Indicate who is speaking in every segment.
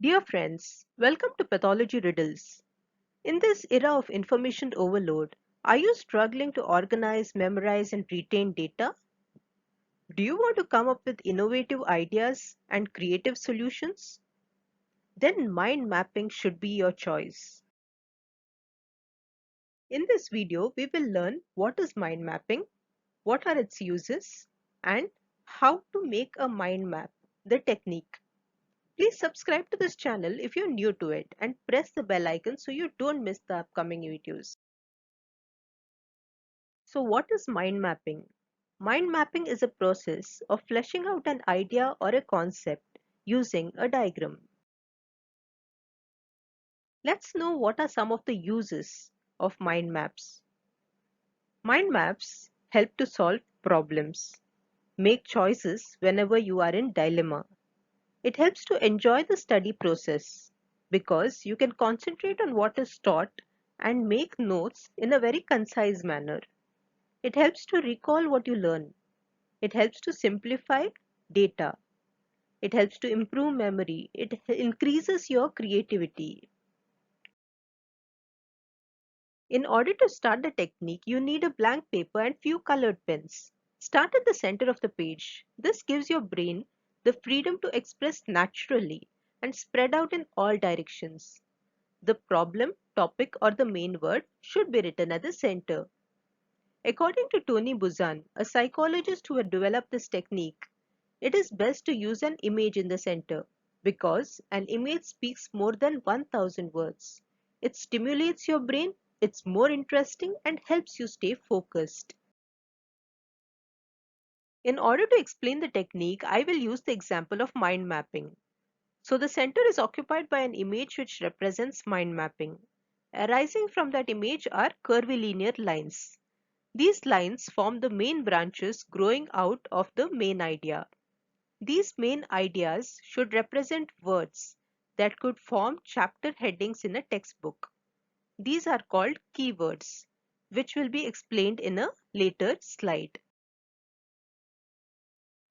Speaker 1: Dear friends, welcome to Pathology Riddles. In this era of information overload, are you struggling to organize, memorize, and retain data? Do you want to come up with innovative ideas and creative solutions? Then mind mapping should be your choice. In this video, we will learn what is mind mapping, what are its uses, and how to make a mind map, the technique. Please subscribe to this channel if you're new to it and press the bell icon so you don't miss the upcoming videos. So what is mind mapping? Mind mapping is a process of fleshing out an idea or a concept using a diagram. Let's know what are some of the uses of mind maps. Mind maps help to solve problems. Make choices whenever you are in dilemma. It helps to enjoy the study process because you can concentrate on what is taught and make notes in a very concise manner. It helps to recall what you learn. It helps to simplify data. It helps to improve memory. It increases your creativity. In order to start the technique, you need a blank paper and few colored pens. Start at the center of the page. This gives your brain the freedom to express naturally and spread out in all directions. The problem, topic, or the main word should be written at the center. According to Tony Buzan, a psychologist who had developed this technique, it is best to use an image in the center because an image speaks more than 1000 words. It stimulates your brain, it's more interesting and helps you stay focused. In order to explain the technique, I will use the example of mind mapping. So the center is occupied by an image which represents mind mapping. Arising from that image are curvilinear lines. These lines form the main branches growing out of the main idea. These main ideas should represent words that could form chapter headings in a textbook. These are called keywords, which will be explained in a later slide.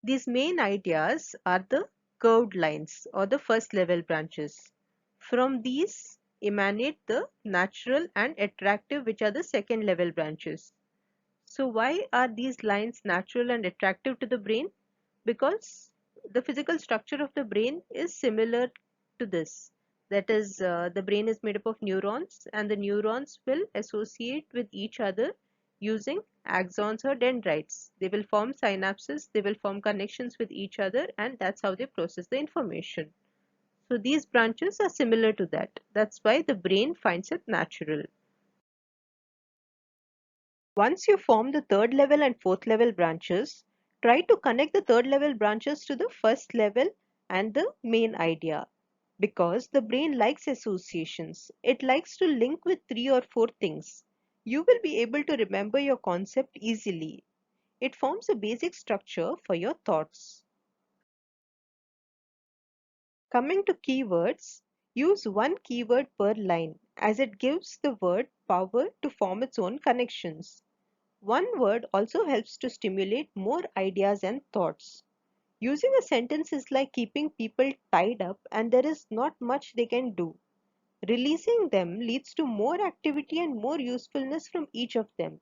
Speaker 1: These main ideas are the curved lines or the first level branches. From these emanate the natural and attractive, which are the second level branches. So why are these lines natural and attractive to the brain? Because the physical structure of the brain is similar to this. That is, the brain is made up of neurons and the neurons will associate with each other using axons or dendrites. They will form synapses, they will form connections with each other, and that's how they process the information. So these branches are similar to that. That's why the brain finds it natural. Once you form the third level and fourth level branches, try to connect the third level branches to the first level and the main idea. Because the brain likes associations, it likes to link with three or four things. You will be able to remember your concept easily. It forms a basic structure for your thoughts. Coming to keywords, use one keyword per line as it gives the word power to form its own connections. One word also helps to stimulate more ideas and thoughts. Using a sentence is like keeping people tied up and there is not much they can do. Releasing them leads to more activity and more usefulness from each of them.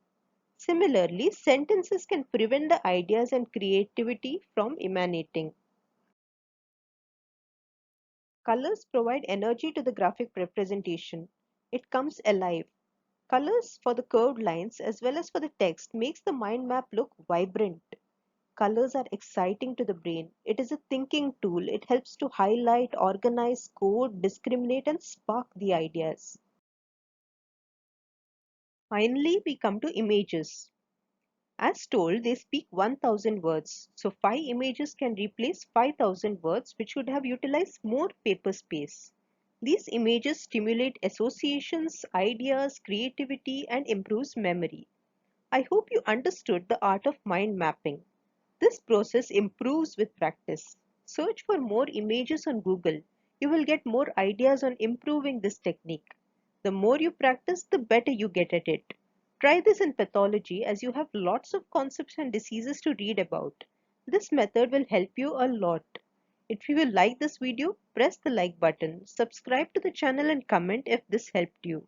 Speaker 1: Similarly, sentences can prevent the ideas and creativity from emanating. Colors provide energy to the graphic representation. It comes alive. Colors for the curved lines as well as for the text makes the mind map look vibrant. Colors are exciting to the brain. It is a thinking tool. It helps to highlight, organize, code, discriminate, and spark the ideas. Finally, we come to images. As told, they speak 1000 words. So 5 images can replace 5000 words, which would have utilized more paper space. These images stimulate associations, ideas, creativity, and improves memory. I hope you understood the art of mind mapping. This process improves with practice. Search for more images on Google. You will get more ideas on improving this technique. The more you practice, the better you get at it. Try this in pathology as you have lots of concepts and diseases to read about. This method will help you a lot. If you will like this video, press the like button, subscribe to the channel and comment if this helped you.